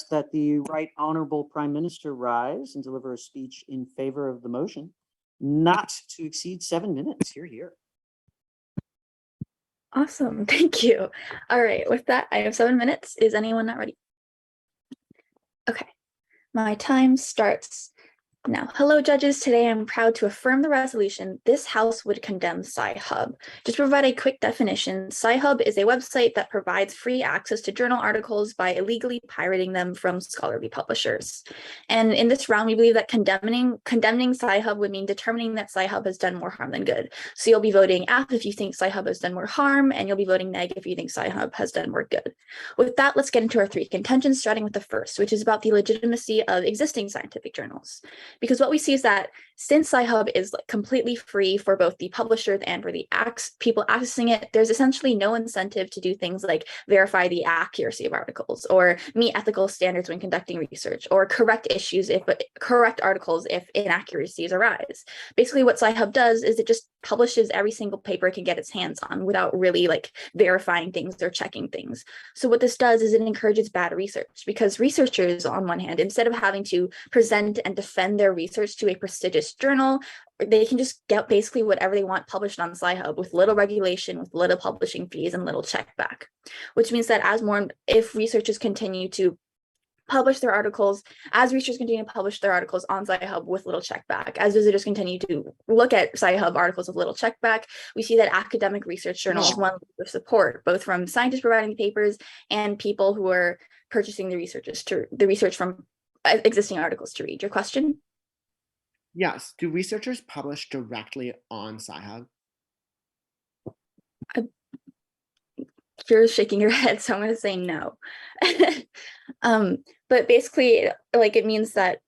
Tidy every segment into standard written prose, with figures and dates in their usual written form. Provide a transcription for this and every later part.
request that the Right Honorable Prime Minister rise and deliver a speech in favor of the motion, not to exceed 7 minutes. Here. Awesome, thank you. All right, with that, I have 7 minutes. Is anyone not ready? Okay, my time starts now. Hello, judges. Today I'm proud to affirm the resolution. This House would condemn Sci-Hub. Just to provide a quick definition, Sci-Hub is a website that provides free access to journal articles by illegally pirating them from scholarly publishers. And in this round, we believe that condemning Sci-Hub would mean determining that Sci-Hub has done more harm than good. So you'll be voting aff if you think Sci-Hub has done more harm, and you'll be voting neg if you think Sci-Hub has done more good. With that, let's get into our 3 contentions, starting with the first, which is about the legitimacy of existing scientific journals. Because what we see is that since Sci-Hub is completely free for both the publishers and for the people accessing it, there's essentially no incentive to do things like verify the accuracy of articles or meet ethical standards when conducting research or correct articles if inaccuracies arise. Basically, what Sci-Hub does is it just publishes every single paper it can get its hands on without really verifying things or checking things. So what this does is it encourages bad research, because researchers, on one hand, instead of having to present and defend their research to a prestigious journal, they can just get basically whatever they want published on Sci-Hub with little regulation, with little publishing fees and little check back, which means that if researchers continue to publish their articles, on Sci-Hub with little check back, as visitors continue to look at Sci-Hub articles with little check back, we see that academic research journals want support, both from scientists providing the papers and people who are purchasing the research from existing articles to read. Your question? Yes. Do researchers publish directly on Sci-Hub? You're shaking your head, so I'm going to say no. But basically, it means that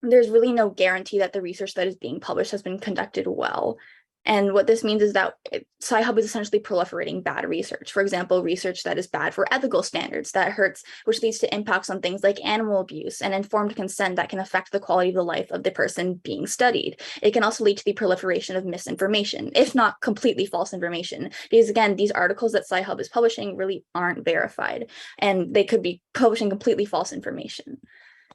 there's really no guarantee that the research that is being published has been conducted well. And what this means is that Sci-Hub is essentially proliferating bad research. For example, research that is bad for ethical standards, which leads to impacts on things like animal abuse and informed consent that can affect the quality of the life of the person being studied. It can also lead to the proliferation of misinformation, if not completely false information, because again, these articles that Sci-Hub is publishing really aren't verified, and they could be publishing completely false information.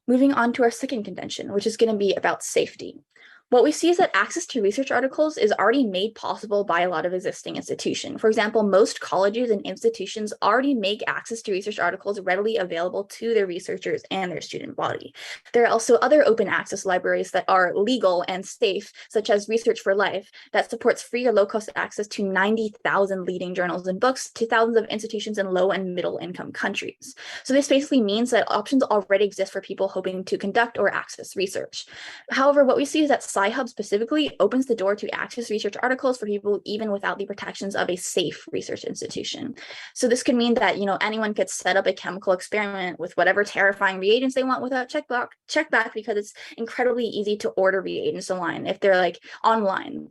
Moving on to our second contention, which is going to be about safety. What we see is that access to research articles is already made possible by a lot of existing institutions. For example, most colleges and institutions already make access to research articles readily available to their researchers and their student body. There are also other open access libraries that are legal and safe, such as Research for Life, that supports free or low-cost access to 90,000 leading journals and books to thousands of institutions in low and middle income countries. So this basically means that options already exist for people hoping to conduct or access research. However, what we see is that Sci-Hub specifically opens the door to access research articles for people even without the protections of a safe research institution. So this could mean that anyone could set up a chemical experiment with whatever terrifying reagents they want without check back, because it's incredibly easy to order reagents online if they're online,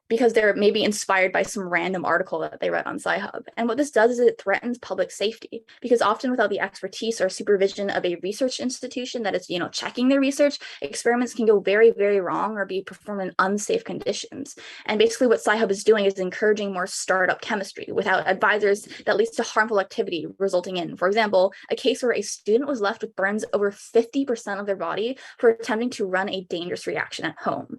because they're maybe inspired by some random article that they read on Sci-Hub. And what this does is it threatens public safety, because often without the expertise or supervision of a research institution that is, checking their research, experiments can go very, very wrong or be performed in unsafe conditions. And basically what Sci-Hub is doing is encouraging more startup chemistry without advisors that leads to harmful activity, resulting in, for example, a case where a student was left with burns over 50% of their body for attempting to run a dangerous reaction at home.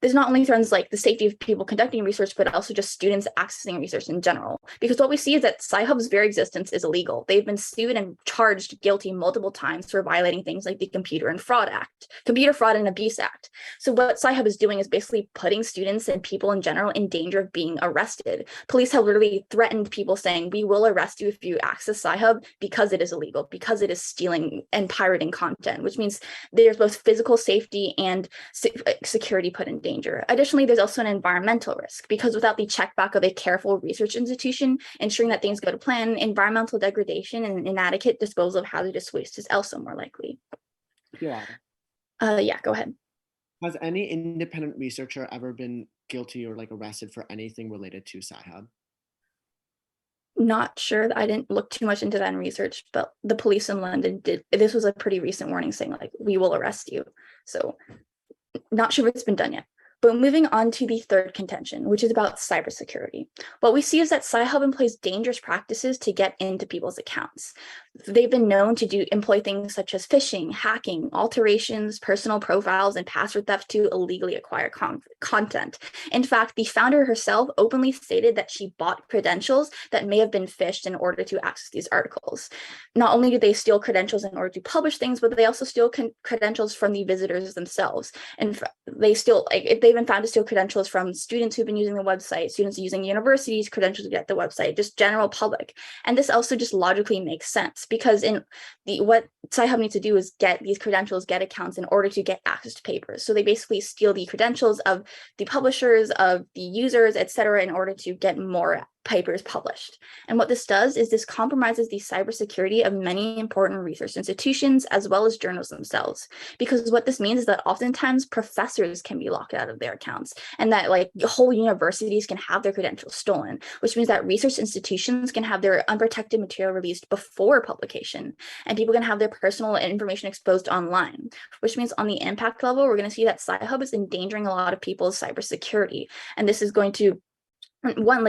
This not only threatens the safety of people conducting research, but also just students accessing research in general. Because what we see is that Sci-Hub's very existence is illegal. They've been sued and charged guilty multiple times for violating things like the Computer Fraud and Abuse Act. So what Sci-Hub is doing is basically putting students and people in general in danger of being arrested. Police have literally threatened people, saying, "We will arrest you if you access Sci-Hub because it is illegal, because it is stealing and pirating content," which means there's both physical safety and security put in danger. Additionally, there's also an environmental risk, because without the check back of a careful research institution ensuring that things go to plan, environmental degradation and inadequate disposal of hazardous waste is also more likely. Yeah. Yeah, go ahead. Has any independent researcher ever been guilty or arrested for anything related to Sci-Hub? Not sure. I didn't look too much into that in research, but the police in London did. This was a pretty recent warning saying we will arrest you. So not sure if it's been done yet. But moving on to the third contention, which is about cybersecurity. What we see is that Sci-Hub employs dangerous practices to get into people's accounts. they've been known to employ things such as phishing, hacking, alterations, personal profiles, and password theft to illegally acquire content. In fact, the founder herself openly stated that she bought credentials that may have been phished in order to access these articles. Not only do they steal credentials in order to publish things, but they also steal credentials from the visitors themselves. And they still, they've been found to steal credentials from students who've been using the website, students using universities' credentials to get the website, just general public. And this also just logically makes sense, because what Sci-Hub needs to do is get these credentials, get accounts in order to get access to papers. So they basically steal the credentials of the publishers, of the users, etc., in order to get more papers published. And what this does is this compromises the cybersecurity of many important research institutions as well as journals themselves. Because what this means is that oftentimes professors can be locked out of their accounts, and that whole universities can have their credentials stolen, which means that research institutions can have their unprotected material released before publication, and people can have their personal information exposed online, which means on the impact level, we're going to see that Sci-Hub is endangering a lot of people's cybersecurity. And this is going to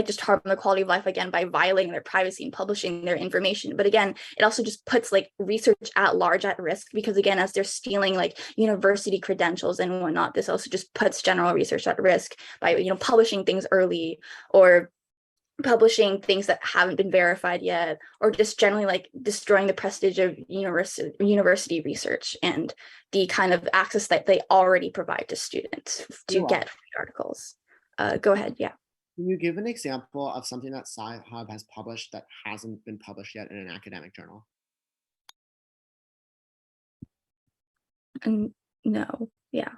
just harm their quality of life, again, by violating their privacy and publishing their information. But again, it also just puts research at large at risk, because again, as they're stealing university credentials and whatnot, this also just puts general research at risk by, publishing things early, or publishing things that haven't been verified yet, or just generally destroying the prestige of university research and the kind of access that they already provide to students to get free articles. Go ahead. Yeah. Can you give an example of something that Sci-Hub has published that hasn't been published yet in an academic journal? No. Yeah.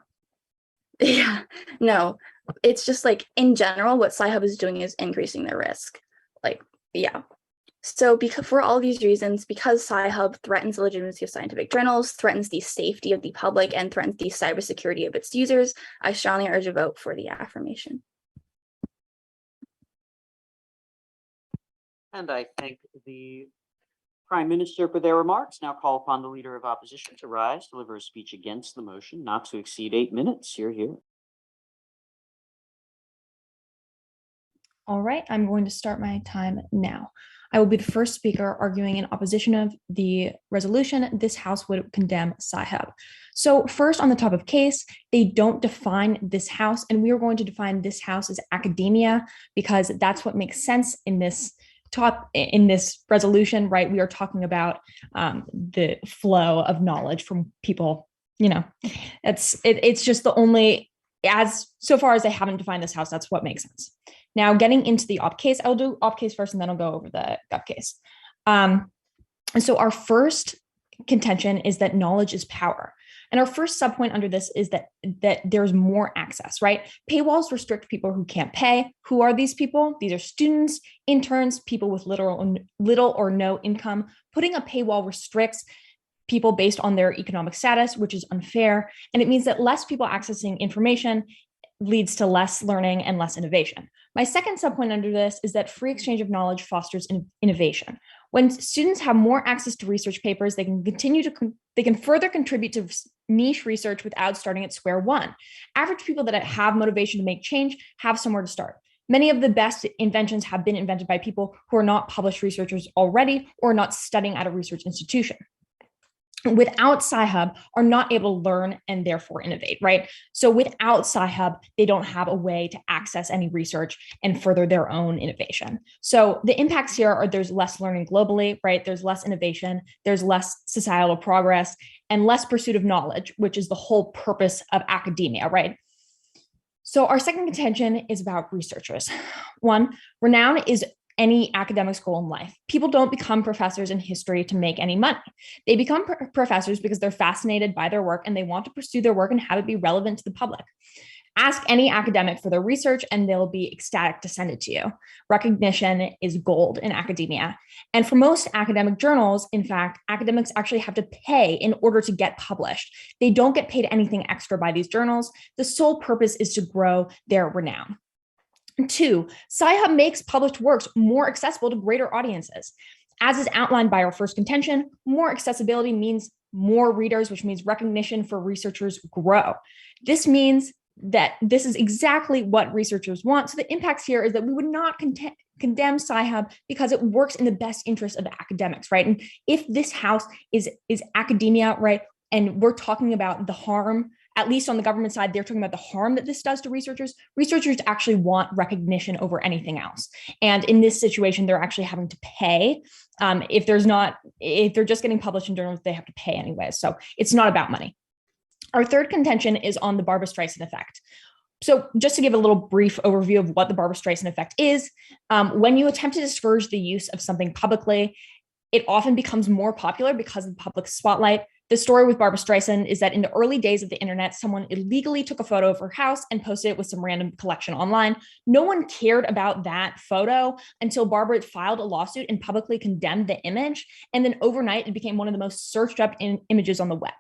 Yeah. No. It's just in general, what Sci-Hub is doing is increasing their risk. Yeah. So for all these reasons, because Sci-Hub threatens the legitimacy of scientific journals, threatens the safety of the public, and threatens the cybersecurity of its users, I strongly urge a vote for the affirmation. And I thank the Prime Minister for their remarks. Now call upon the Leader of Opposition to rise, deliver a speech against the motion, not to exceed 8 minutes. Hear, hear. All right, I'm going to start my time now. I will be the first speaker arguing in opposition of the resolution. This House would condemn Sci-Hub. So first, on the top of case, they don't define this House, and we are going to define this House as academia, because that's what makes sense in this resolution, right? We are talking about the flow of knowledge from people. It's just the only, so far as they haven't defined this House, that's what makes sense. Now, getting into the op case, I'll do op case first, and then I'll go over the gov case. So our first contention is that knowledge is power. And our first subpoint under this is that there's more access, right? Paywalls restrict people who can't pay. Who are these people? These are students, interns, people with little or no income. Putting a paywall restricts people based on their economic status, which is unfair. And it means that less people accessing information leads to less learning and less innovation. My second subpoint under this is that free exchange of knowledge fosters innovation. When students have more access to research papers, they can further contribute to niche research without starting at square one. Average people that have motivation to make change have somewhere to start. Many of the best inventions have been invented by people who are not published researchers already, or not studying at a research institution. Without Sci-Hub, are not able to learn and therefore innovate, right? So without Sci-Hub, they don't have a way to access any research and further their own innovation. So the impacts here are there's less learning globally, right? There's less innovation, there's less societal progress, and less pursuit of knowledge, which is the whole purpose of academia, right? So our second contention is about researchers. One, renown is any academic goal in life. People don't become professors in history to make any money. They become professors because they're fascinated by their work and they want to pursue their work and have it be relevant to the public. Ask any academic for their research and they'll be ecstatic to send it to you. Recognition is gold in academia. And for most academic journals, in fact, academics actually have to pay in order to get published. They don't get paid anything extra by these journals. The sole purpose is to grow their renown. 2, Sci-Hub makes published works more accessible to greater audiences. As is outlined by our first contention, more accessibility means more readers, which means recognition for researchers grow. This means that this is exactly what researchers want. So the impacts here is that we would not condemn Sci-Hub because it works in the best interest of academics, right? And if this house is academia, right, and we're talking about the harm, at least on the government side, they're talking about the harm that this does to researchers. Researchers actually want recognition over anything else. And in this situation, they're actually having to pay. If they're just getting published in journals, they have to pay anyway. So it's not about money. Our third contention is on the Barbra Streisand effect. So just to give a little brief overview of what the Barbra Streisand effect is, when you attempt to discourage the use of something publicly, it often becomes more popular because of the public spotlight. The story with Barbra Streisand is that in the early days of the internet, someone illegally took a photo of her house and posted it with some random collection online. No one cared about that photo until Barbra filed a lawsuit and publicly condemned the image. And then overnight, it became one of the most searched up images on the web.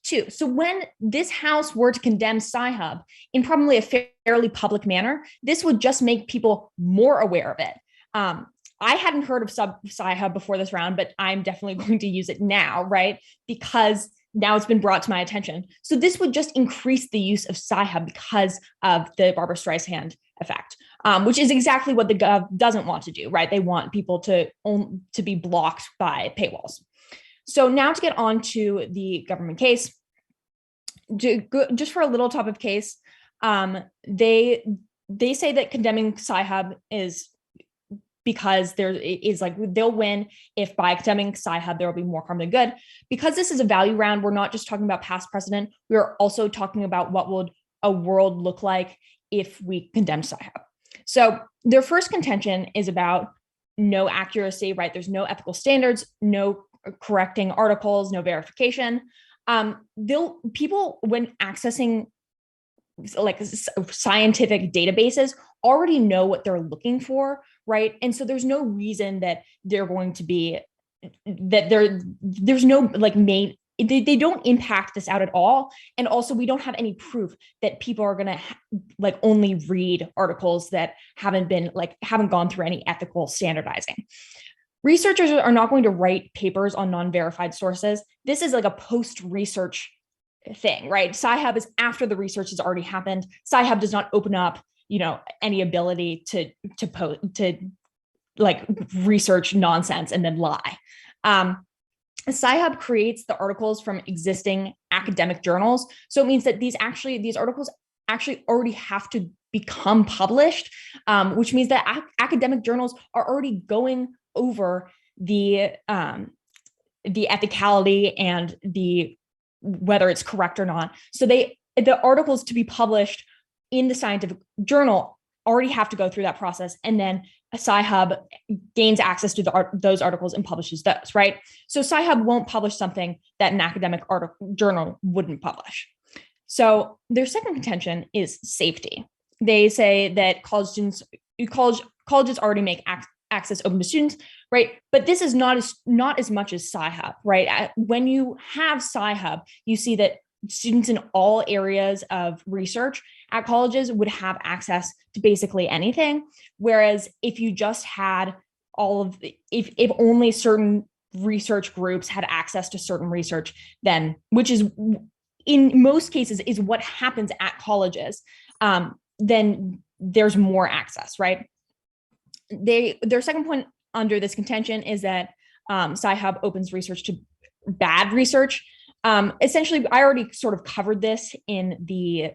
Two, so when this house were to condemn Sci-Hub in probably a fairly public manner, this would just make people more aware of it. I hadn't heard of Sci-Hub before this round, but I'm definitely going to use it now, right? Because now it's been brought to my attention. So this would just increase the use of Sci-Hub because of the Barbra Streisand effect, which is exactly what the gov doesn't want to do, right? They want people to be blocked by paywalls. So now to get on to the government case, just for a little top of case, they say that condemning Sci-Hub is because there is like, they'll win if by condemning Sci-Hub, there will be more harm than good. Because this is a value round, we're not just talking about past precedent, we're also talking about what would a world look like if we condemned Sci-Hub. So their first contention is about no accuracy, right? There's no ethical standards, no correcting articles, no verification. People, when accessing like scientific databases, already know what they're looking for, right? And so there's no reason that they're going to be, that there's no like main, they don't impact this out at all. And also we don't have any proof that people are going to like only read articles that haven't gone through any ethical standardizing. Researchers are not going to write papers on non-verified sources. This is like a post-research thing, right? Sci-Hub is after the research has already happened. Sci-Hub does not open up, any ability to like research nonsense and then lie. Sci-Hub creates the articles from existing academic journals. So it means that these articles actually already have to become published, which means that academic journals are already going over the ethicality and the whether it's correct or not. So the articles to be published in the scientific journal already have to go through that process, and then Sci-Hub gains access to those articles and publishes those, right? So Sci-Hub won't publish something that an academic journal wouldn't publish. So their second contention is safety. They say that colleges already make access open to students, right? But this is not as much as Sci-Hub, right? When you have Sci-Hub, you see that students in all areas of research at colleges would have access to basically anything. Whereas if you just had if only certain research groups had access to certain research, then, which is in most cases is what happens at colleges, then there's more access, right? Their second point under this contention is that Sci-Hub opens research to bad research. Essentially, I already sort of covered this in the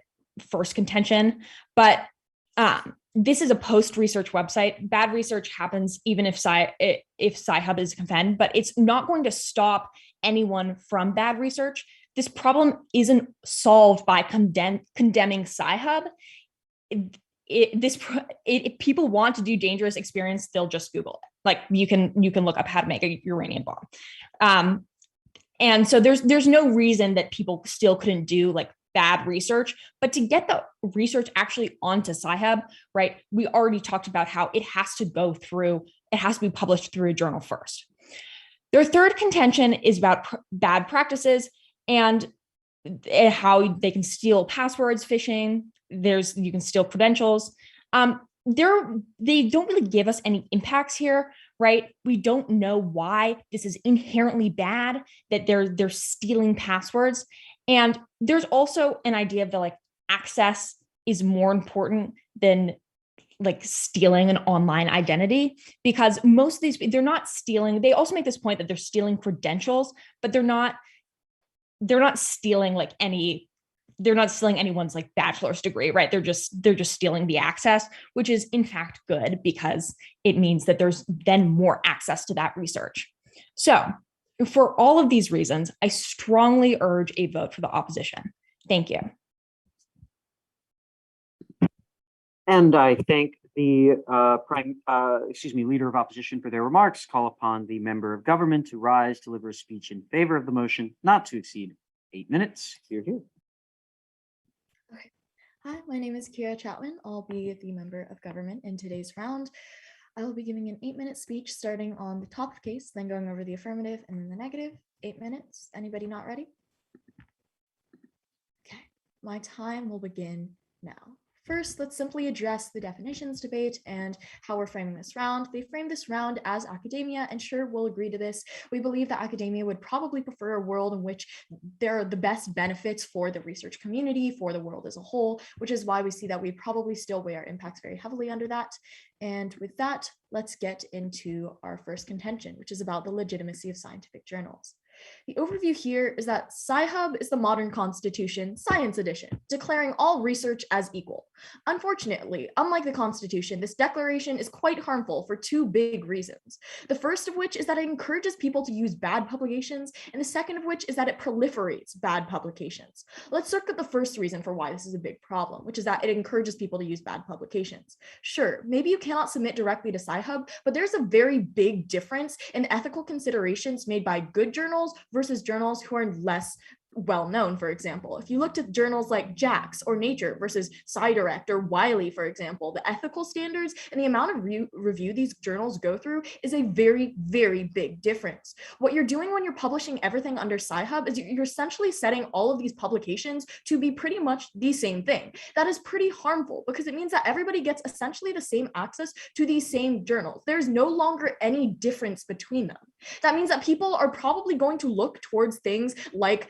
first contention, but this is a post-research website. Bad research happens even if Sci-Hub is condemned, but it's not going to stop anyone from bad research. This problem isn't solved by condemning Sci-Hub. If people want to do dangerous experiments, they'll just Google it. Like you can look up how to make a uranium bomb. And so there's no reason that people still couldn't do like bad research, but to get the research actually onto Sci-Hub, right? We already talked about how it has to be published through a journal first. Their third contention is about bad practices and how they can steal passwords, phishing. You can steal credentials. They don't really give us any impacts here, right? We don't know why this is inherently bad, that they're stealing passwords. And there's also an idea of the like access is more important than like stealing an online identity, because most of these, they're not stealing. They also make this point that they're stealing credentials, but they're not stealing they're not stealing anyone's like bachelor's degree, right? They're just stealing the access, which is in fact good because it means that there's then more access to that research. So for all of these reasons, I strongly urge a vote for the opposition. Thank you. And I thank the leader of opposition for their remarks. Call upon the member of government to rise, deliver a speech in favor of the motion, not to exceed 8 minutes. Hear, hear. Okay. Hi, my name is Kira Chatwin. I'll be the member of government in today's round. I will be giving an 8-minute speech starting on the top of the case, then going over the affirmative and then the negative. 8 minutes. Anybody not ready? Okay, my time will begin now. First, let's simply address the definitions debate and how we're framing this round. They frame this round as academia, and sure, we'll agree to this. We believe that academia would probably prefer a world in which there are the best benefits for the research community, for the world as a whole, which is why we see that we probably still weigh our impacts very heavily under that. And with that, let's get into our first contention, which is about the legitimacy of scientific journals. The overview here is that Sci-Hub is the modern constitution, science edition, declaring all research as equal. Unfortunately, unlike the Constitution, this declaration is quite harmful for two big reasons. The first of which is that it encourages people to use bad publications, and the second of which is that it proliferates bad publications. Let's look at the first reason for why this is a big problem, which is that it encourages people to use bad publications. Sure, maybe you cannot submit directly to Sci-Hub, but there's a very big difference in ethical considerations made by good journals versus journals who are less well known. For example, if you looked at journals like JAX or Nature versus SciDirect or Wiley, for example, the ethical standards and the amount of review these journals go through is a very, very big difference. What you're doing when you're publishing everything under Sci-Hub is you're essentially setting all of these publications to be pretty much the same thing. That is pretty harmful because it means that everybody gets essentially the same access to these same journals. There's no longer any difference between them. That means that people are probably going to look towards things like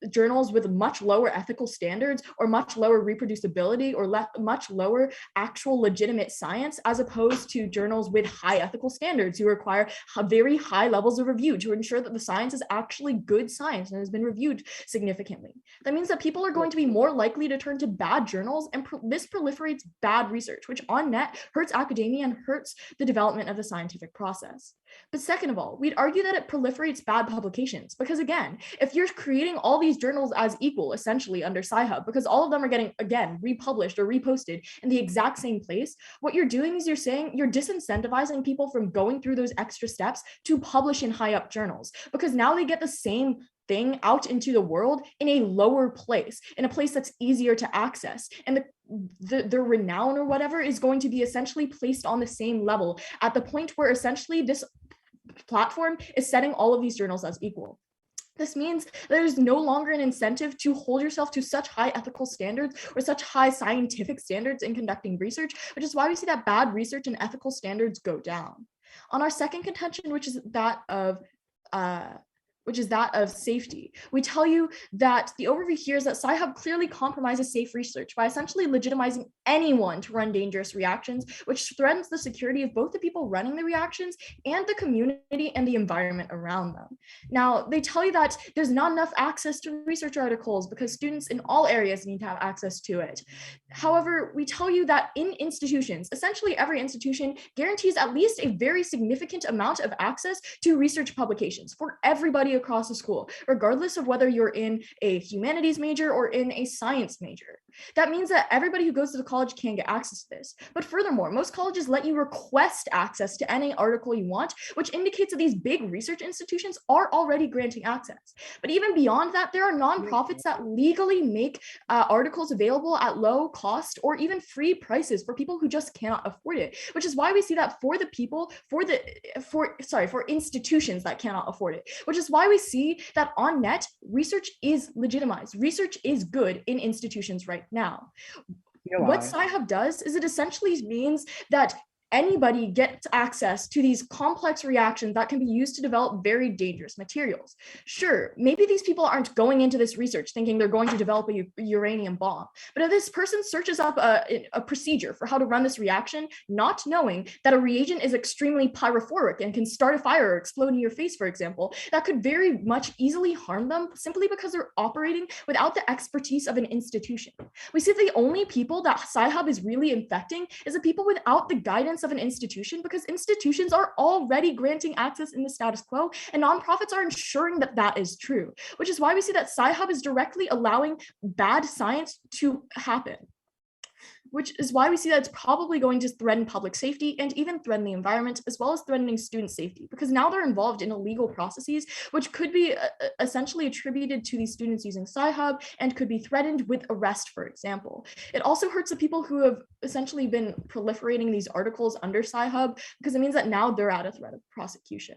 journals with much lower ethical standards or much lower reproducibility or much lower actual legitimate science, as opposed to journals with high ethical standards who require very high levels of review to ensure that the science is actually good science and has been reviewed significantly. That means that people are going to be more likely to turn to bad journals, and this proliferates bad research, which on net hurts academia and hurts the development of the scientific process. But second of all, we'd argue that it proliferates bad publications because, again, if you're creating all these journals as equal, essentially under Sci-Hub, because all of them are getting, again, republished or reposted in the exact same place, what you're doing is you're disincentivizing people from going through those extra steps to publish in high up journals, because now they get the same thing out into the world in a lower place, in a place that's easier to access. And the renown or whatever is going to be essentially placed on the same level at the point where essentially this platform is setting all of these journals as equal. This means there's no longer an incentive to hold yourself to such high ethical standards or such high scientific standards in conducting research, which is why we see that bad research and ethical standards go down. On our second contention, which is that of safety. We tell you that the overview here is that Sci-Hub clearly compromises safe research by essentially legitimizing anyone to run dangerous reactions, which threatens the security of both the people running the reactions and the community and the environment around them. Now, they tell you that there's not enough access to research articles because students in all areas need to have access to it. However, we tell you that in institutions, essentially every institution guarantees at least a very significant amount of access to research publications for everybody across the school, regardless of whether you're in a humanities major or in a science major. That means that everybody who goes to the college can get access to this. But furthermore, most colleges let you request access to any article you want, which indicates that these big research institutions are already granting access. But even beyond that, there are nonprofits that legally make articles available at low cost or even free prices for people who just cannot afford it, which is why we see that for institutions that cannot afford it, which is why we see that on net, research is legitimized. Research is good in institutions right now. What Sci-Hub does is it essentially means that anybody get access to these complex reactions that can be used to develop very dangerous materials. Sure, maybe these people aren't going into this research thinking they're going to develop a uranium bomb, but if this person searches up a procedure for how to run this reaction, not knowing that a reagent is extremely pyrophoric and can start a fire or explode in your face, for example, that could very much easily harm them simply because they're operating without the expertise of an institution. We see the only people that Sci-Hub is really infecting is the people without the guidance of an institution, because institutions are already granting access in the status quo, and nonprofits are ensuring that that is true, which is why we see that Sci-Hub is directly allowing bad science to happen, which is why we see that it's probably going to threaten public safety and even threaten the environment, as well as threatening student safety, because now they're involved in illegal processes, which could be essentially attributed to these students using Sci-Hub and could be threatened with arrest, for example. It also hurts the people who have essentially been proliferating these articles under Sci-Hub, because it means that now they're at a threat of prosecution.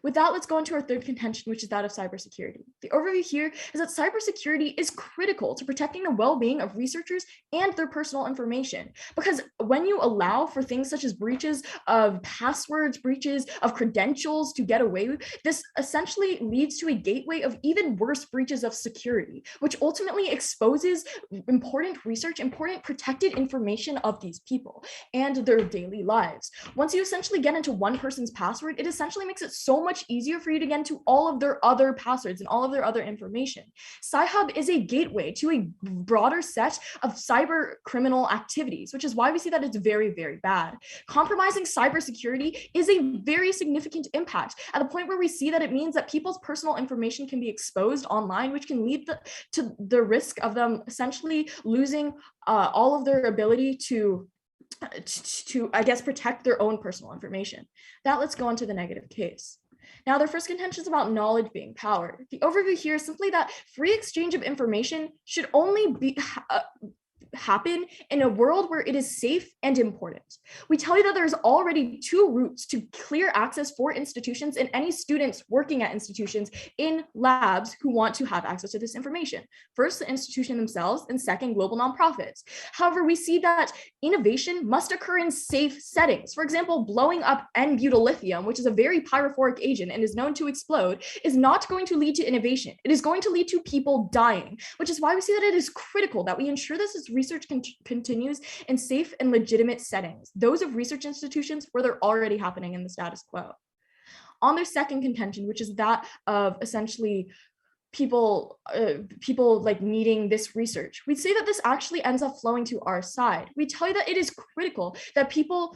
With that, let's go into our third contention, which is that of cybersecurity. The overview here is that cybersecurity is critical to protecting the well-being of researchers and their personal information. Because when you allow for things such as breaches of passwords, breaches of credentials to get away with, this essentially leads to a gateway of even worse breaches of security, which ultimately exposes important research, important protected information of these people and their daily lives. Once you essentially get into one person's password, it essentially makes it so much easier for you to get into all of their other passwords and all of their other information. Sci-Hub is a gateway to a broader set of cyber criminal activities, which is why we see that it's very, very bad. Compromising cybersecurity is a very significant impact at the point where we see that it means that people's personal information can be exposed online, which can lead to the risk of them essentially losing all of their ability to I guess, protect their own personal information. Now let's go on to the negative case. Now, their first contention is about knowledge being power. The overview here is simply that free exchange of information should only be happen in a world where it is safe and important. We tell you that there's already two routes to clear access for institutions and any students working at institutions in labs who want to have access to this information. First, the institution themselves, and second, global nonprofits. However, we see that innovation must occur in safe settings. For example, blowing up N-butyllithium, which is a very pyrophoric agent and is known to explode, is not going to lead to innovation. It is going to lead to people dying, which is why we see that it is critical that we ensure this research continues in safe and legitimate settings, those of research institutions where they're already happening in the status quo. On their second contention, which is that of essentially people like needing this research, we'd say that this actually ends up flowing to our side. We tell you that it is critical that people,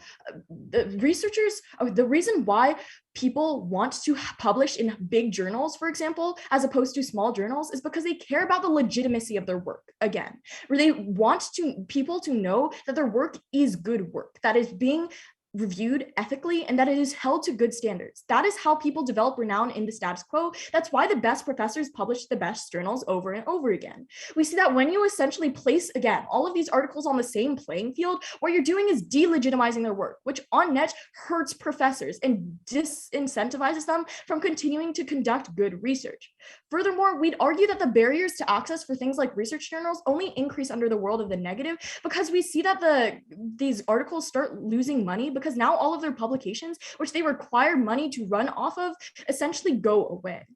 the researchers, the reason why people want to publish in big journals, for example, as opposed to small journals, is because they care about the legitimacy of their work, again, where they want people to know that their work is good work, that is being reviewed ethically, and that it is held to good standards. That is how people develop renown in the status quo. That's why the best professors publish the best journals over and over again. We see that when you essentially place, again, all of these articles on the same playing field, what you're doing is delegitimizing their work, which on net hurts professors and disincentivizes them from continuing to conduct good research. Furthermore, we'd argue that the barriers to access for things like research journals only increase under the world of the negative, because we see that these articles start losing money because now all of their publications, which they require money to run off of, essentially go away.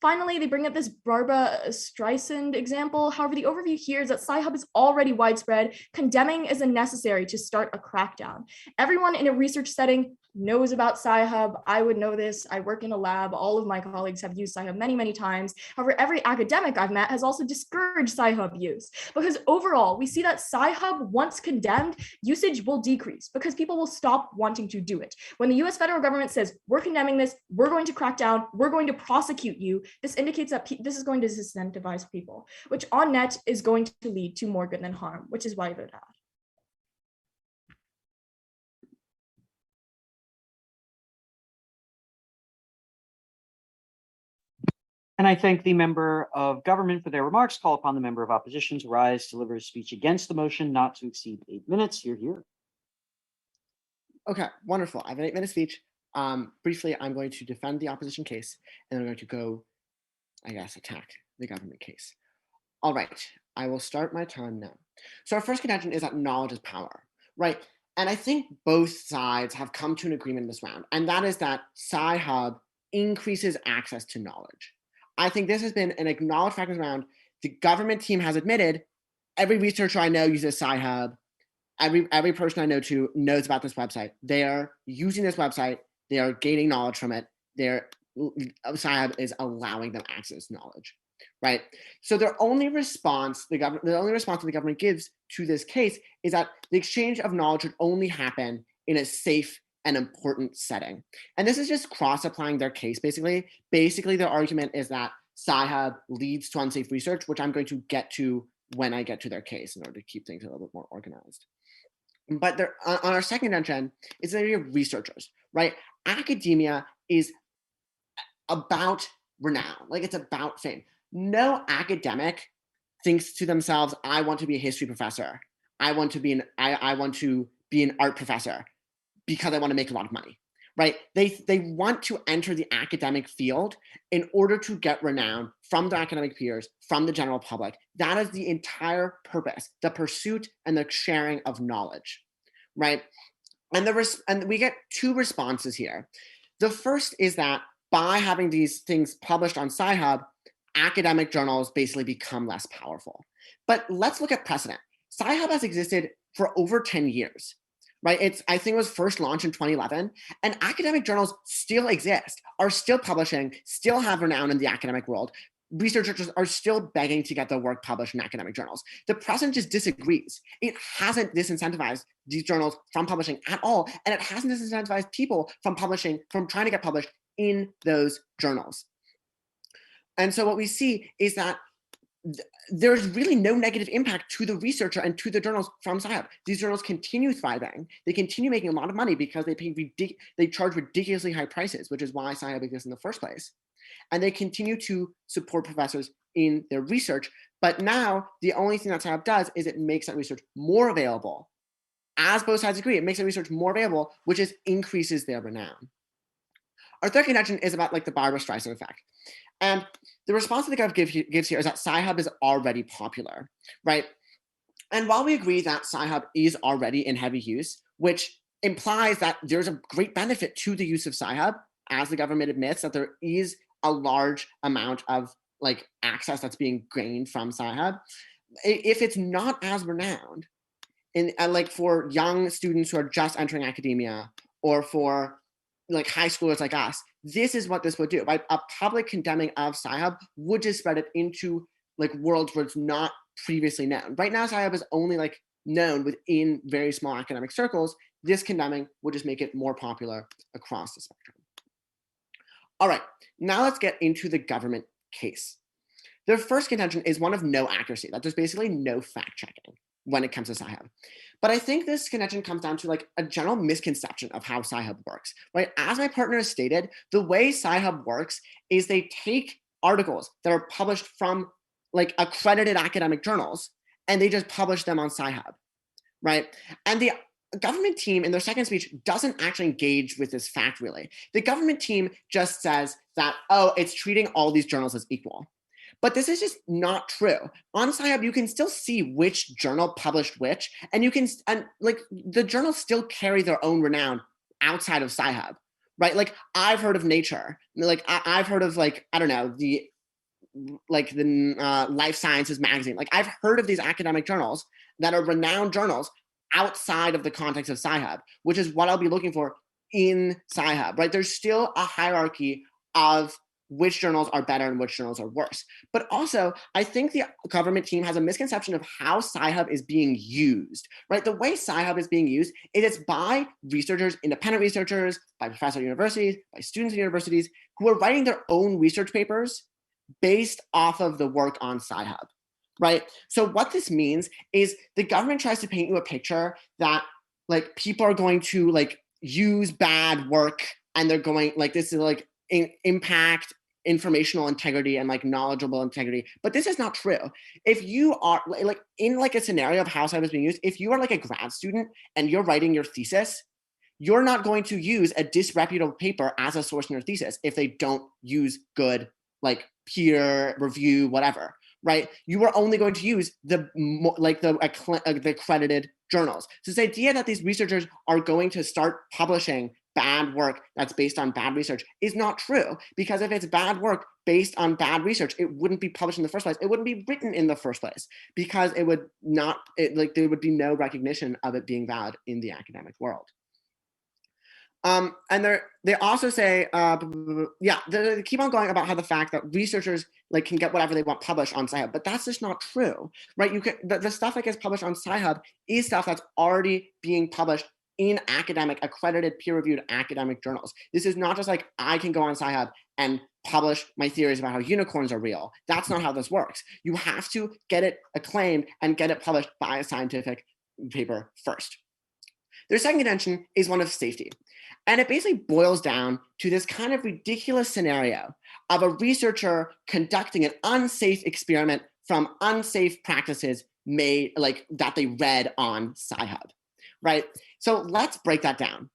Finally, they bring up this Barbara Streisand example. However, the overview here is that Sci-Hub is already widespread. Condemning isn't necessary to start a crackdown. Everyone in a research setting knows about Sci-Hub. I would know this. I work in a lab. All of my colleagues have used Sci-Hub many, many times. However, every academic I've met has also discouraged Sci-Hub use, because overall, we see that Sci-Hub, once condemned, usage will decrease because people will stop wanting to do it. When the US federal government says, we're condemning this, we're going to crack down, we're going to prosecute you, this indicates that this is going to disincentivize people, which on net is going to lead to more good than harm, which is why I vote aye. And I thank the member of government for their remarks. Call upon the member of opposition to rise, deliver a speech against the motion not to exceed 8 minutes. Hear, hear. Okay, wonderful. I have an 8-minute speech. Briefly, I'm going to defend the opposition case, and then I'm going to go, I guess, attack the government case. All right, I will start my time now. So our first contention is that knowledge is power, right? And I think both sides have come to an agreement in this round, and that is that Sci-Hub increases access to knowledge. I think this has been an acknowledged fact in this round. The government team has admitted every researcher I know uses Sci-Hub. Every person I know too knows about this website. They are using this website. They are gaining knowledge from it. Sci-Hub is allowing them access to knowledge, right? So the only response the government gives to this case is that the exchange of knowledge should only happen in a safe and important setting. And this is just cross-applying their case, basically. Basically, their argument is that Sci-Hub leads to unsafe research, which I'm going to get to when I get to their case in order to keep things a little bit more organized. But on our second contention is the idea of researchers, right? Academia is about renown, like it's about fame. No academic thinks to themselves, I want to be a history professor. I want to be an art professor because I want to make a lot of money, right? They want to enter the academic field in order to get renown from their academic peers, from the general public. That is the entire purpose, the pursuit and the sharing of knowledge, right? And we get two responses here. The first is that by having these things published on Sci-Hub, academic journals basically become less powerful. But let's look at precedent. Sci-Hub has existed for over 10 years, right? I think it was first launched in 2011, and academic journals still exist, are still publishing, still have renown in the academic world. Researchers are still begging to get their work published in academic journals. The precedent just disagrees. It hasn't disincentivized these journals from publishing at all, and it hasn't disincentivized people from trying to get published in those journals. And so what we see is that there's really no negative impact to the researcher and to the journals from Sci-Hub. These journals continue thriving. They continue making a lot of money because they charge ridiculously high prices, which is why Sci-Hub exists in the first place. And they continue to support professors in their research. But now the only thing that Sci-Hub does is it makes that research more available. As both sides agree, it makes that research more available, which increases their renown. Our third contention is about like the Barbra Streisand effect. And the response that the government gives here is that Sci-Hub is already popular, right? And while we agree that Sci-Hub is already in heavy use, which implies that there's a great benefit to the use of Sci-Hub, as the government admits that there is a large amount of like access that's being gained from Sci-Hub, if it's not as renowned, and like for young students who are just entering academia, or for like high schoolers like us, this is what this would do. Right? A public condemning of Sci-Hub would just spread it into like worlds where it's not previously known. Right now, Sci-Hub is only like known within very small academic circles. This condemning would just make it more popular across the spectrum. All right, now let's get into the government case. Their first contention is one of no accuracy, that there's basically no fact checking when it comes to Sci-Hub. But I think this contention comes down to like a general misconception of how Sci-Hub works, right? As my partner has stated, the way Sci-Hub works is they take articles that are published from like accredited academic journals and they just publish them on Sci-Hub, right? And the government team in their second speech doesn't actually engage with this fact really. The government team just says that, oh, it's treating all these journals as equal. But this is just not true. On Sci-Hub, you can still see which journal published which, and like the journals still carry their own renown outside of Sci-Hub, right? Like I've heard of Nature, like I've heard of like, I don't know, the Life Sciences magazine. Like I've heard of these academic journals that are renowned journals outside of the context of Sci-Hub, which is what I'll be looking for in Sci-Hub, right? There's still a hierarchy of which journals are better and which journals are worse. But also, I think the government team has a misconception of how Sci-Hub is being used, right? The way Sci-Hub is being used, it is by researchers, independent researchers, by professors at universities, by students at universities, who are writing their own research papers based off of the work on Sci-Hub, right? So what this means is the government tries to paint you a picture that like people are going to like use bad work and they're going like, this is like impact informational integrity and like knowledgeable integrity, but this is not true. If you are like in like a scenario of how Sci-Hub is being used, if you are like a grad student and you're writing your thesis, you're not going to use a disreputable paper as a source in your thesis if they don't use good like peer review, whatever, right? You are only going to use the accredited journals. So this idea that these researchers are going to start publishing bad work that's based on bad research is not true, because if it's bad work based on bad research, it wouldn't be published in the first place. It wouldn't be written in the first place, because it would not, there would be no recognition of it being valid in the academic world. And they also say, they keep on going about how the fact that researchers can get whatever they want published on Sci-Hub, but that's just not true, right? You can, the stuff that gets published on Sci-Hub is stuff that's already being published in academic, accredited, peer-reviewed academic journals. This is not just like I can go on Sci-Hub and publish my theories about how unicorns are real. That's not how this works. You have to get it acclaimed and get it published by a scientific paper first. Their second contention is one of safety. And it basically boils down to this kind of ridiculous scenario of a researcher conducting an unsafe experiment from unsafe practices made that they read on Sci-Hub, right? So let's break that down.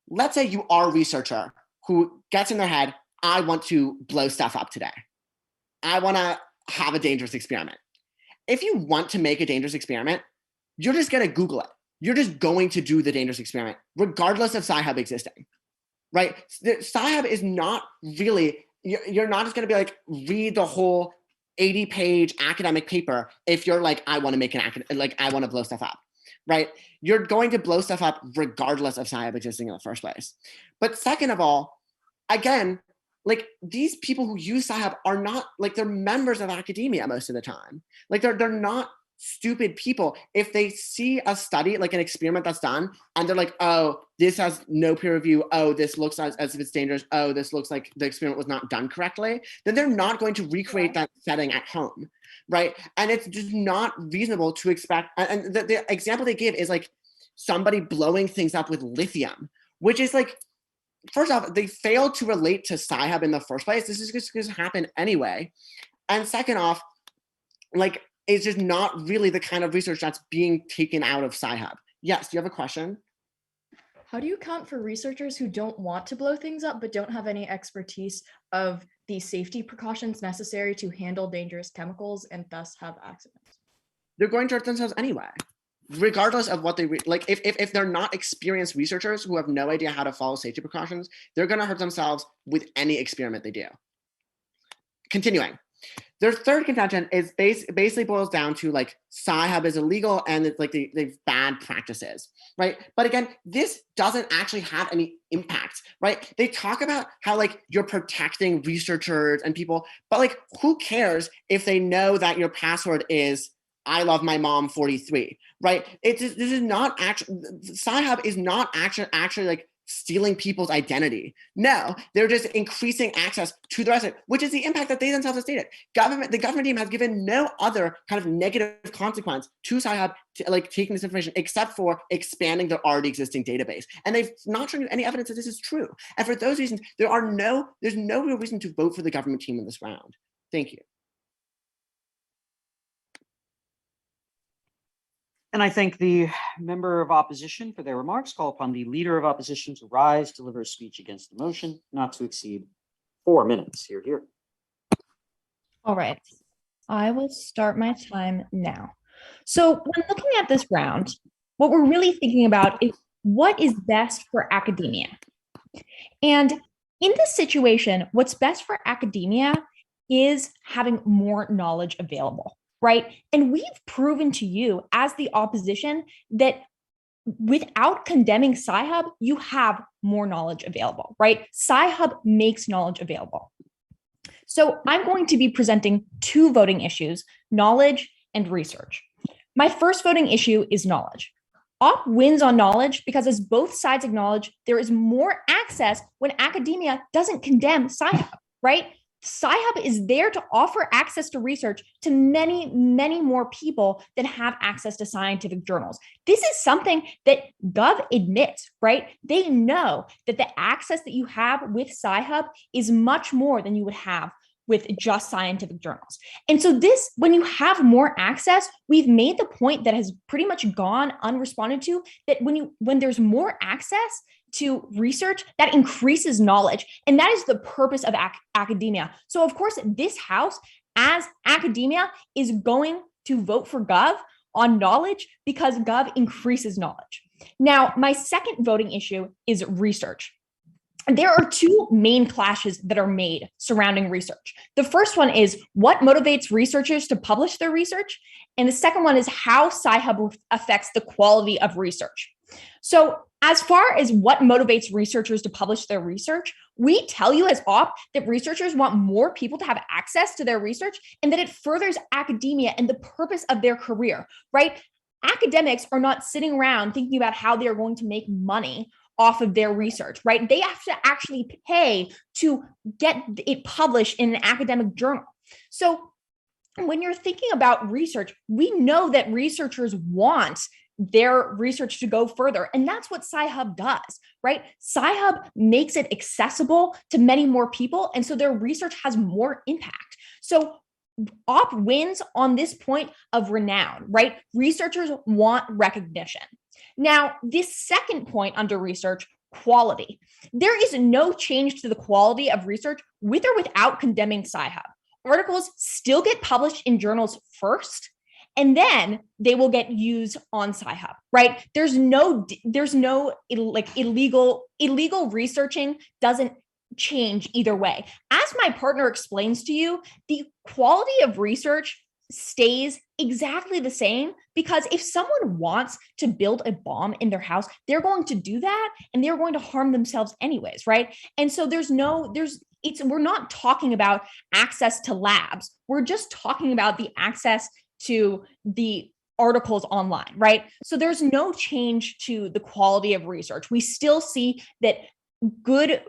Let's say you are a researcher who gets in their head, I want to blow stuff up today. I want to have a dangerous experiment. If you want to make a dangerous experiment, you're just going to Google it. You're just going to do the dangerous experiment, regardless of Sci-Hub existing, right? Sci-Hub is not really, you're not just going to be read the whole 80-page academic paper if you're I want to make I want to blow stuff up, right? You're going to blow stuff up regardless of Sci-Hub existing in the first place. But second of all, again, these people who use Sci-Hub are not, they're members of academia most of the time. They're not stupid people. If they see a study, an experiment that's done, and they're like, oh, this has no peer review, oh, this looks as if it's dangerous, oh, this looks like the experiment was not done correctly, then they're not going to recreate that setting at home, right? And it's just not reasonable to expect, and the example they give is somebody blowing things up with lithium, which is first off, they failed to relate to Sci-Hub in the first place. This is just going to happen anyway. And second off, it's just not really the kind of research that's being taken out of Sci-Hub. Yes, do you have a question? How do you account for researchers who don't want to blow things up but don't have any expertise of the safety precautions necessary to handle dangerous chemicals and thus have accidents? They're going to hurt themselves anyway, regardless of what they if they're not experienced researchers who have no idea how to follow safety precautions, they're going to hurt themselves with any experiment they do. Continuing. Their third contention is basically boils down to Sci-Hub is illegal and it's they've bad practices, right? But again, this doesn't actually have any impact, right? They talk about how you're protecting researchers and people, but who cares if they know that your password is I love my mom 43, right? This is not actually, Sci-Hub is not actually stealing people's identity. No, they're just increasing access to the rest of it, which is the impact that they themselves have stated. The government team has given no other kind of negative consequence to Sci-Hub taking this information except for expanding their already existing database. And they've not shown you any evidence that this is true. And for those reasons, there's no real reason to vote for the government team in this round. Thank you. And I thank the member of opposition for their remarks. Call upon the leader of opposition to rise, deliver a speech against the motion, not to exceed 4 minutes. Hear, hear. All right, I will start my time now. So when looking at this round, what we're really thinking about is what is best for academia. And in this situation, what's best for academia is having more knowledge available. Right. And we've proven to you as the opposition that without condemning Sci-Hub, you have more knowledge available, right? Sci-Hub makes knowledge available. So I'm going to be presenting 2 voting issues, knowledge and research. My first voting issue is knowledge. Op wins on knowledge because, as both sides acknowledge, there is more access when academia doesn't condemn Sci-Hub, right? Sci-Hub is there to offer access to research to many, many more people than have access to scientific journals. This is something that Gov admits, right? They know that the access that you have with Sci-Hub is much more than you would have with just scientific journals. And so this, when you have more access, we've made the point that has pretty much gone unresponded to, that when there's more access to research, that increases knowledge. And that is the purpose of academia. So of course, this House as academia is going to vote for Gov on knowledge because Gov increases knowledge. Now, my second voting issue is research. There are two main clashes that are made surrounding research. The first one is what motivates researchers to publish their research. And the second one is how Sci-Hub affects the quality of research. So as far as what motivates researchers to publish their research, we tell you as OP that researchers want more people to have access to their research and that it furthers academia and the purpose of their career, right? Academics are not sitting around thinking about how they're going to make money off of their research, right? They have to actually pay to get it published in an academic journal. So when you're thinking about research, we know that researchers want their research to go further. And that's what Sci-Hub does, right? Sci-Hub makes it accessible to many more people. And so their research has more impact. So OP wins on this point of renown, right? Researchers want recognition. Now, this second point under research, quality. There is no change to the quality of research with or without condemning Sci-Hub. Articles still get published in journals first, and then they will get used on Sci-Hub, right? There's no like illegal researching doesn't change either way. As my partner explains to you, the quality of research stays exactly the same because if someone wants to build a bomb in their house, they're going to do that and they're going to harm themselves anyways, right? And so we're not talking about access to labs. We're just talking about the access to the articles online, right? So there's no change to the quality of research. We still see that good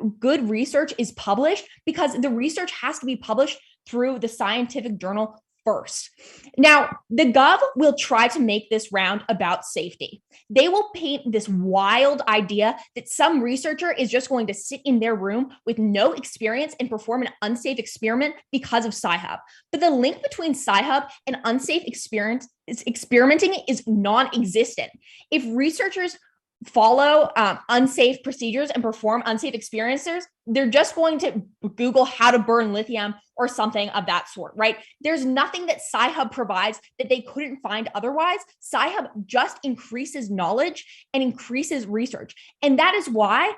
research is published because the research has to be published through the scientific journal first. Now, the Gov will try to make this round about safety. They will paint this wild idea that some researcher is just going to sit in their room with no experience and perform an unsafe experiment because of Sci-Hub. But the link between Sci-Hub and unsafe experimenting is non-existent. If researchers follow unsafe procedures and perform unsafe experiences, they're just going to Google how to burn lithium or something of that sort, right? There's nothing that Sci-Hub provides that they couldn't find otherwise. Sci-Hub just increases knowledge and increases research. And that is why,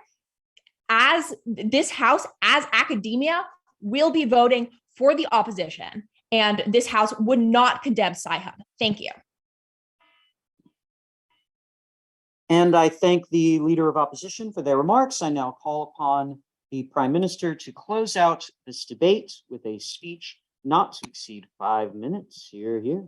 as this House, as academia, will be voting for the opposition. And this House would not condemn Sci-Hub. Thank you. And I thank the Leader of Opposition for their remarks. I now call upon the Prime Minister to close out this debate with a speech not to exceed 5 minutes. Hear, hear.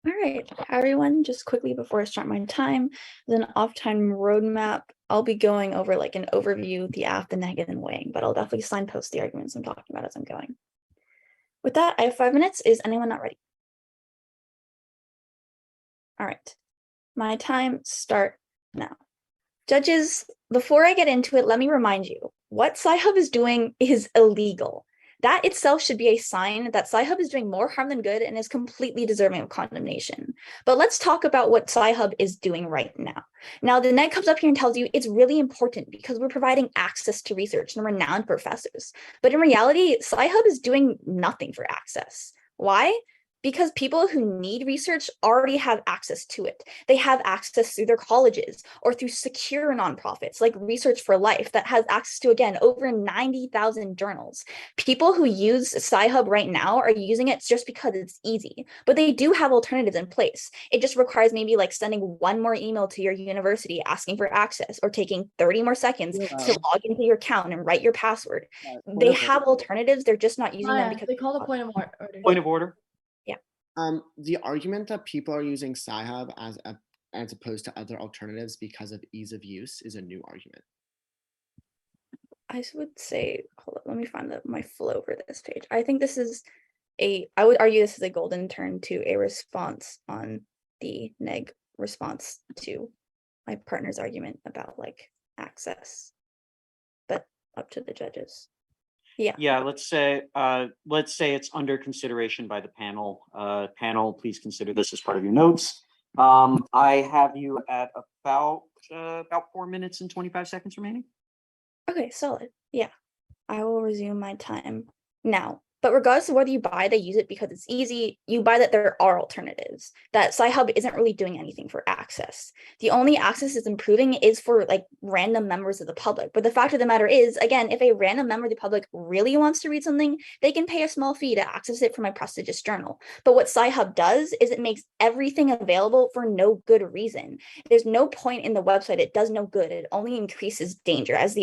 All right, everyone, just quickly before I start my time, as an off-time roadmap, I'll be going over like an overview, the aff, the neg, and weighing, but I'll definitely signpost the arguments I'm talking about as I'm going. With that, I have 5 minutes. Is anyone not ready? All right. My time start now. Judges, before I get into it, let me remind you, what Sci-Hub is doing is illegal. That itself should be a sign that Sci-Hub is doing more harm than good and is completely deserving of condemnation. But let's talk about what Sci-Hub is doing right now. Now, the neg comes up here and tells you it's really important because we're providing access to research and renowned professors. But in reality, Sci-Hub is doing nothing for access. Why? Because people who need research already have access to it. They have access through their colleges or through secure nonprofits like Research for Life that has access to, again, over 90,000 journals. People who use Sci-Hub right now are using it just because it's easy, but they do have alternatives in place. It just requires maybe like sending one more email to your university asking for access or taking 30 more seconds to log into your account and write your password. They have alternatives. They're just not using them because they call the point of order. Point of order. The argument that people are using Sci-Hub as opposed to other alternatives because of ease of use is a new argument. I would say, hold on, let me find my flow for this page. I think this is I would argue this is a golden turn to a response on the neg response to my partner's argument about like access, but up to the judges. Yeah, let's say it's under consideration by the panel. Panel, please consider this as part of your notes. I have you at about 4 minutes and 25 seconds remaining. Okay, solid. Yeah, I will resume my time now. But regardless of whether you buy they use it because it's easy, you buy that there are alternatives, that Sci-Hub isn't really doing anything for access. The only access it's improving is for like random members of the public. But the fact of the matter is, again, if a random member of the public really wants to read something, they can pay a small fee to access it from a prestigious journal. But what Sci-Hub does is it makes everything available for no good reason. There's no point in the website. It does no good. It only increases danger, as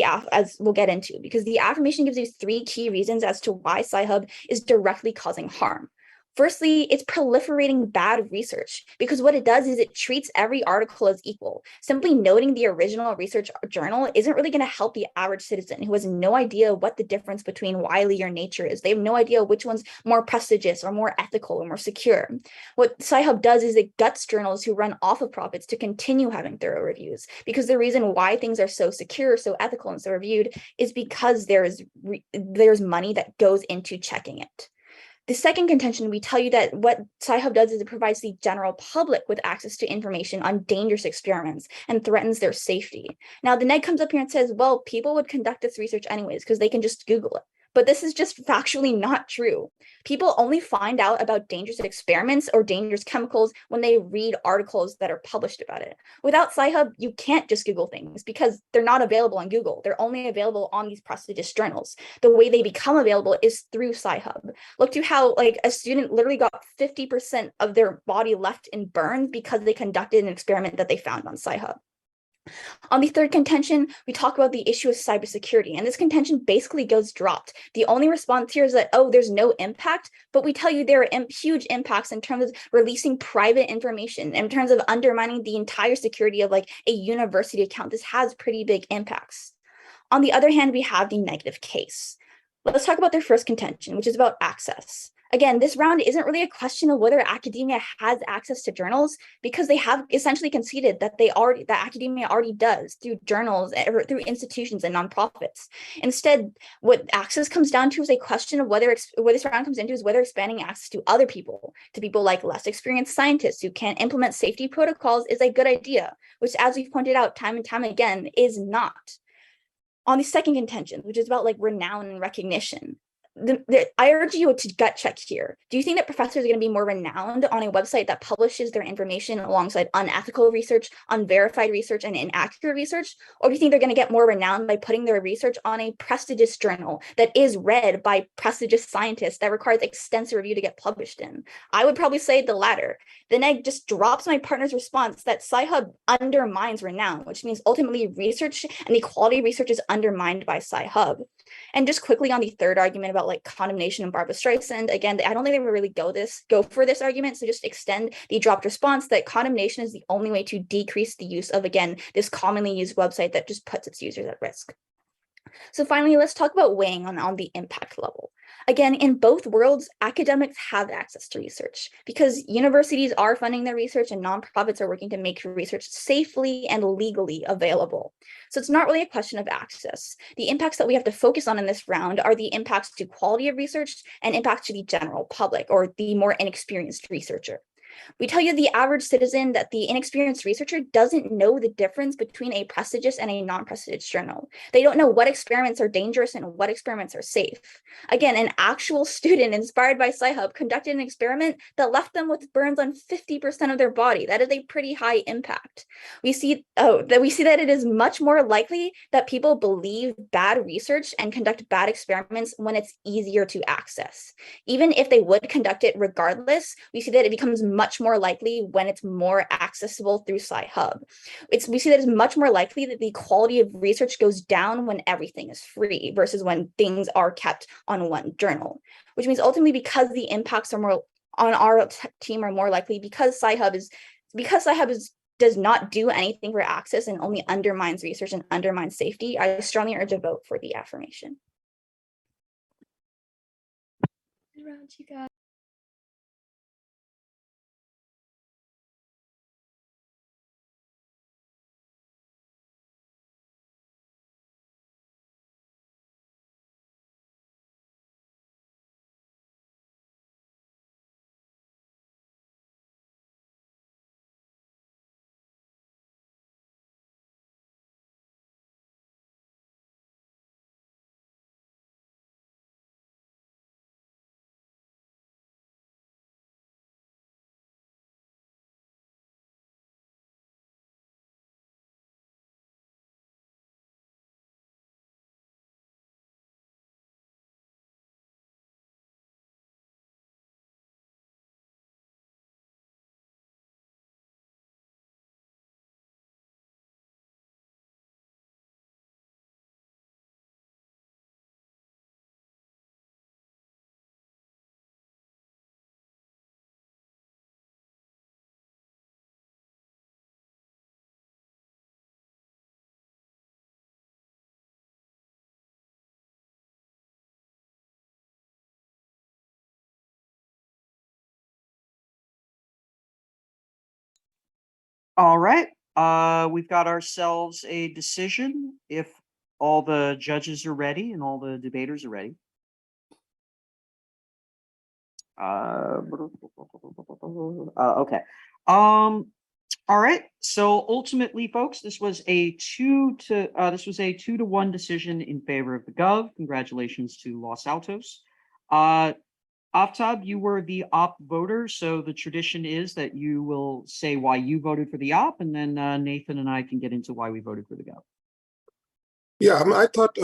we'll get into, because the affirmation gives you 3 key reasons as to why Sci-Hub is directly causing harm. Firstly, it's proliferating bad research, because what it does is it treats every article as equal. Simply noting the original research journal isn't really going to help the average citizen who has no idea what the difference between Wiley or Nature is. They have no idea which one's more prestigious or more ethical or more secure. What Sci-Hub does is it guts journals who run off of profits to continue having thorough reviews, because the reason why things are so secure, so ethical, and so reviewed is because there's money that goes into checking it. The second contention, we tell you that what Sci-Hub does is it provides the general public with access to information on dangerous experiments and threatens their safety. Now, the neg comes up here and says, well, people would conduct this research anyways because they can just Google it. But this is just factually not true. People only find out about dangerous experiments or dangerous chemicals when they read articles that are published about it. Without Sci-Hub, you can't just Google things because they're not available on Google. They're only available on these prestigious journals. The way they become available is through Sci-Hub. Look to how like a student literally got 50% of their body left in burns because they conducted an experiment that they found on Sci-Hub. On the third contention, we talk about the issue of cybersecurity, and this contention basically goes dropped. The only response here is that, oh, there's no impact, but we tell you there are huge impacts in terms of releasing private information, in terms of undermining the entire security of like a university account. This has pretty big impacts. On the other hand, we have the negative case. Let's talk about their first contention, which is about access. Again, this round isn't really a question of whether academia has access to journals, because they have essentially conceded that academia already does through journals or through institutions and nonprofits. Instead, what access comes down to is a question of whether this round comes into is whether expanding access to other people, to people like less experienced scientists who can implement safety protocols, is a good idea, which, as we've pointed out time and time again, is not. On the second contention, which is about like renown and recognition, I urge you to gut check here. Do you think that professors are going to be more renowned on a website that publishes their information alongside unethical research, unverified research, and inaccurate research? Or do you think they're going to get more renowned by putting their research on a prestigious journal that is read by prestigious scientists that requires extensive review to get published in? I would probably say the latter. The neg just drops my partner's response that Sci-Hub undermines renown, which means ultimately research and the quality of research is undermined by Sci-Hub. And just quickly on the third argument about like condemnation and Barbara Streisand, again, I don't think they would really go for this argument. So just extend the dropped response that condemnation is the only way to decrease the use of, again, this commonly used website that just puts its users at risk. So finally, let's talk about weighing on the impact level. Again, in both worlds, academics have access to research because universities are funding their research and nonprofits are working to make research safely and legally available. So it's not really a question of access. The impacts that we have to focus on in this round are the impacts to quality of research and impacts to the general public or the more inexperienced researcher. We tell you the average citizen that the inexperienced researcher doesn't know the difference between a prestigious and a non-prestigious journal. They don't know what experiments are dangerous and what experiments are safe. Again, an actual student inspired by Sci-Hub conducted an experiment that left them with burns on 50% of their body. That is a pretty high impact. We see that it is much more likely that people believe bad research and conduct bad experiments when it's easier to access. Even if they would conduct it regardless, we see that it becomes much more likely when it's more accessible through Sci-Hub. We see that it's much more likely that the quality of research goes down when everything is free versus when things are kept on one journal, which means ultimately because the impacts are more on our team are more likely because Sci-Hub does not do anything for access and only undermines research and undermines safety. I strongly urge a vote for the affirmation. Good round, you guys. All right. We've got ourselves a decision if all the judges are ready and all the debaters are ready. Okay. All right. So ultimately, folks, this was a 2-1 decision in favor of the Gov. Congratulations to Los Altos. Aftab, you were the op voter, so the tradition is that you will say why you voted for the op, and then Nathan and I can get into why we voted for the Gov. Yeah, I thought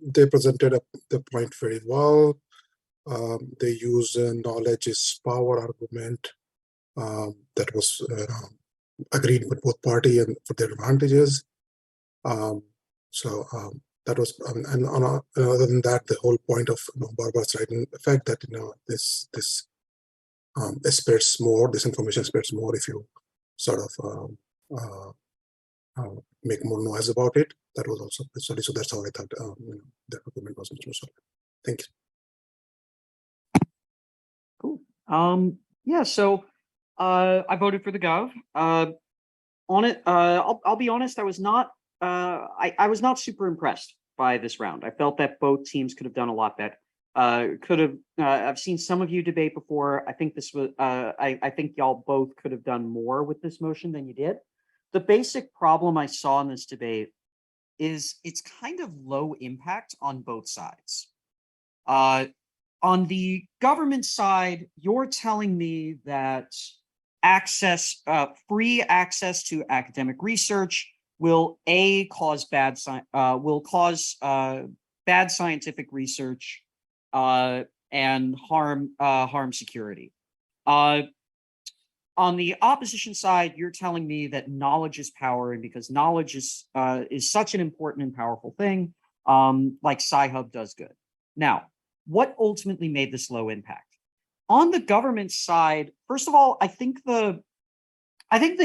they presented the point very well. They used knowledge is power argument that was agreed with both party and for their advantages. That was, and other than that, the whole point of Barbara's writing, the fact that this spreads more, this information spreads more if you sort of make more noise about it. That was also sorry. So that's how I thought that argument was much more solid. Thank you. Cool. Yeah. So I voted for the Gov. On it, I'll be honest. I was not. I was not super impressed by this round. I felt that both teams could have done a lot better. Could have. I've seen some of you debate before. I think this was. I think y'all both could have done more with this motion than you did. The basic problem I saw in this debate is it's kind of low impact on both sides. On the government side, you're telling me that free access to academic research will cause bad scientific research and harm security. On the opposition side, you're telling me that knowledge is power, and because knowledge is such an important and powerful thing, like Sci-Hub does good. Now, what ultimately made this low impact? On the government side, first of all, I think the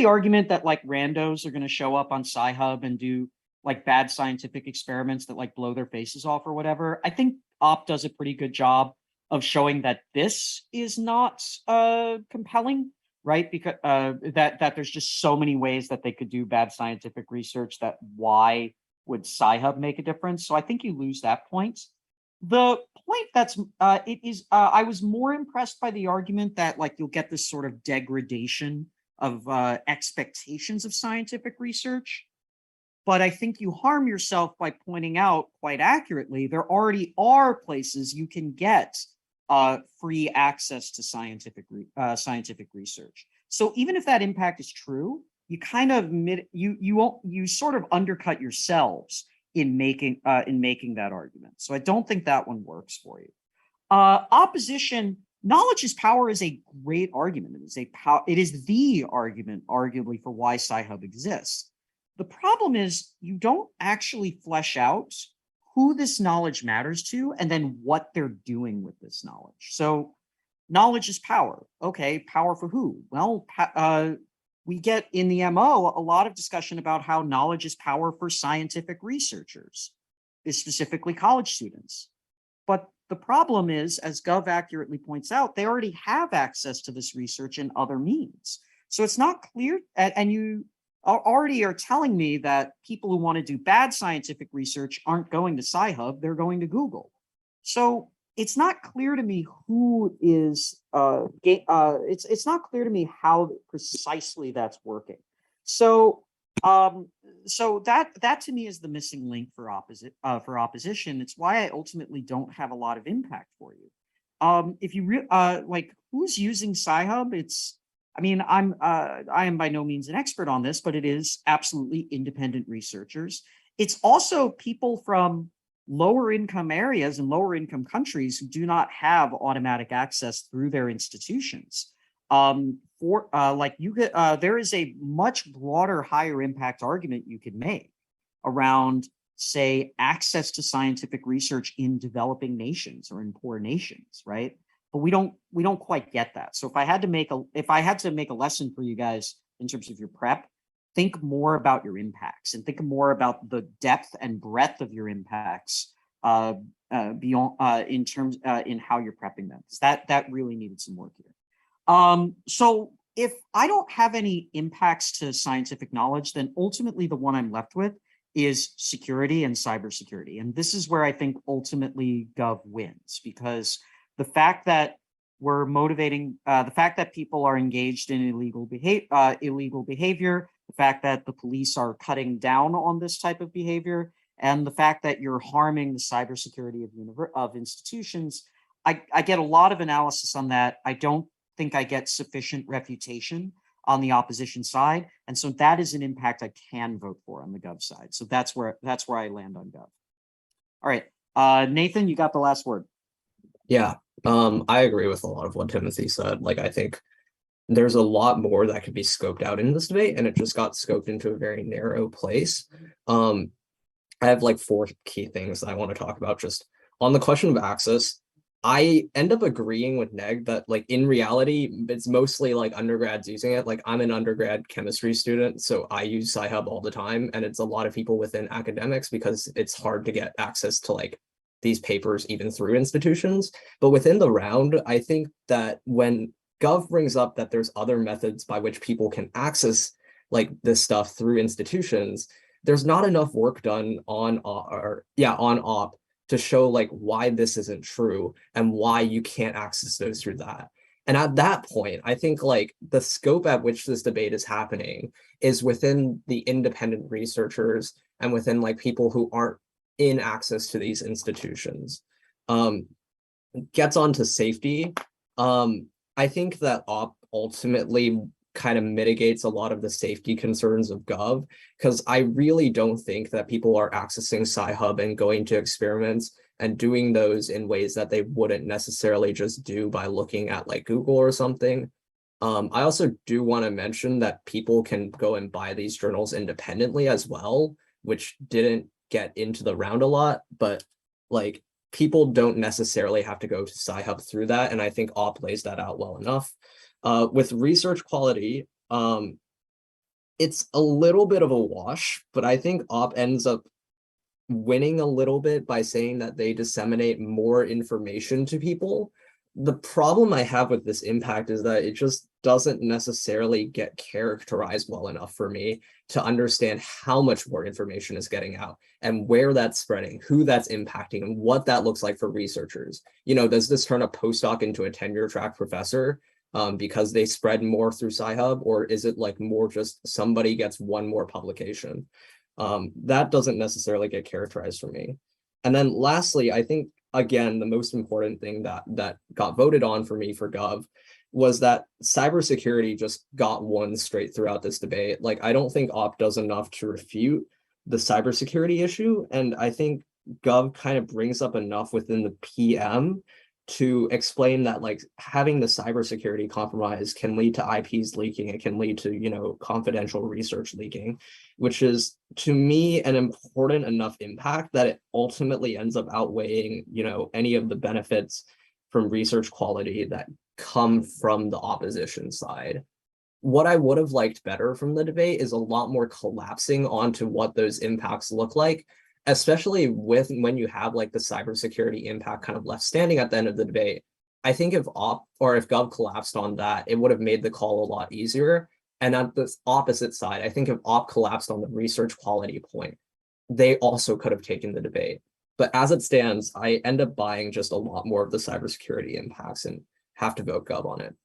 argument that like randos are going to show up on Sci-Hub and do like bad scientific experiments that like blow their faces off or whatever, I think Op does a pretty good job of showing that this is not compelling, right? Because that there's just so many ways that they could do bad scientific research that why would Sci-Hub make a difference? So I think you lose that point. The point that's I was more impressed by the argument that like you'll get this sort of degradation of expectations of scientific research. But I think you harm yourself by pointing out quite accurately there already are places you can get free access to scientific research. So even if that impact is true, you kind of you sort of undercut yourselves in making that argument. So I don't think that one works for you. Opposition, knowledge is power is a great argument. It is the argument, arguably, for why Sci-Hub exists. The problem is you don't actually flesh out who this knowledge matters to and then what they're doing with this knowledge. So knowledge is power. Okay, power for who? Well, we get in the MO a lot of discussion about how knowledge is power for scientific researchers, specifically college students. But the problem is, as Gov accurately points out, they already have access to this research in other means. So it's not clear, and you already are telling me that people who want to do bad scientific research aren't going to Sci-Hub, they're going to Google. So it's not clear to me who is, it's not clear to me how precisely that's working. So that to me is the missing link for opposition. It's why I ultimately don't have a lot of impact for you. If you like, who's using Sci-Hub? I am by no means an expert on this, but it is absolutely independent researchers. It's also people from lower income areas and lower income countries who do not have automatic access through their institutions. There is a much broader, higher impact argument you could make around, say, access to scientific research in developing nations or in poor nations, right? But we don't quite get that. So if I had to make a lesson for you guys in terms of your prep, think more about your impacts and think more about the depth and breadth of your impacts beyond in how you're prepping them, because that really needed some work here. So if I don't have any impacts to scientific knowledge, then ultimately the one I'm left with is security and cybersecurity. And this is where I think ultimately Gov wins, because the fact that we're motivating, the fact that people are engaged in illegal behavior, the fact that the police are cutting down on this type of behavior, and the fact that you're harming the cybersecurity of institutions, I get a lot of analysis on that. I don't think I get sufficient refutation on the opposition side, and so that is an impact I can vote for on the Gov side. So that's where I land on Gov. All right, Nathan, you got the last word. Yeah, I agree with a lot of what Timothy said. Like, I think there's a lot more that could be scoped out in this debate, and it just got scoped into a very narrow place. I have like 4 key things that I want to talk about. Just on the question of access, I end up agreeing with Neg that, like, in reality, it's mostly like undergrads using it. Like, I'm an undergrad chemistry student, so I use Sci-Hub all the time, and it's a lot of people within academics because it's hard to get access to like these papers even through institutions. But within the round, I think that when Gov brings up that there's other methods by which people can access like this stuff through institutions, there's not enough work done on op to show like why this isn't true and why you can't access those through that. And at that point, I think like the scope at which this debate is happening is within the independent researchers and within like people who aren't in access to these institutions. Gets on to safety. I think that op ultimately kind of mitigates a lot of the safety concerns of Gov, because I really don't think that people are accessing Sci-Hub and going to experiments and doing those in ways that they wouldn't necessarily just do by looking at like Google or something. I also do want to mention that people can go and buy these journals independently as well, which didn't get into the round a lot, but like people don't necessarily have to go to Sci-Hub through that. And I think op lays that out well enough. With research quality, it's a little bit of a wash, but I think op ends up winning a little bit by saying that they disseminate more information to people. The problem I have with this impact is that it just doesn't necessarily get characterized well enough for me to understand how much more information is getting out and where that's spreading, who that's impacting, and what that looks like for researchers. You know, does this turn a postdoc into a tenure track professor because they spread more through Sci-Hub, or is it like more just somebody gets one more publication? That doesn't necessarily get characterized for me. And then lastly, I think, again, the most important thing that got voted on for me for Gov was that cybersecurity just got won straight throughout this debate. Like, I don't think op does enough to refute the cybersecurity issue. And I think Gov kind of brings up enough within the PM to explain that like having the cybersecurity compromise can lead to IPs leaking. It can lead to, you know, confidential research leaking, which is to me an important enough impact that it ultimately ends up outweighing, you know, any of the benefits from research quality that come from the opposition side. What I would have liked better from the debate is a lot more collapsing onto what those impacts look like, especially with when you have like the cybersecurity impact kind of left standing at the end of the debate. I think if Gov collapsed on that, it would have made the call a lot easier. And at the opposite side, I think if op collapsed on the research quality point, they also could have taken the debate. But as it stands, I end up buying just a lot more of the cybersecurity impacts and have to vote Gov on it.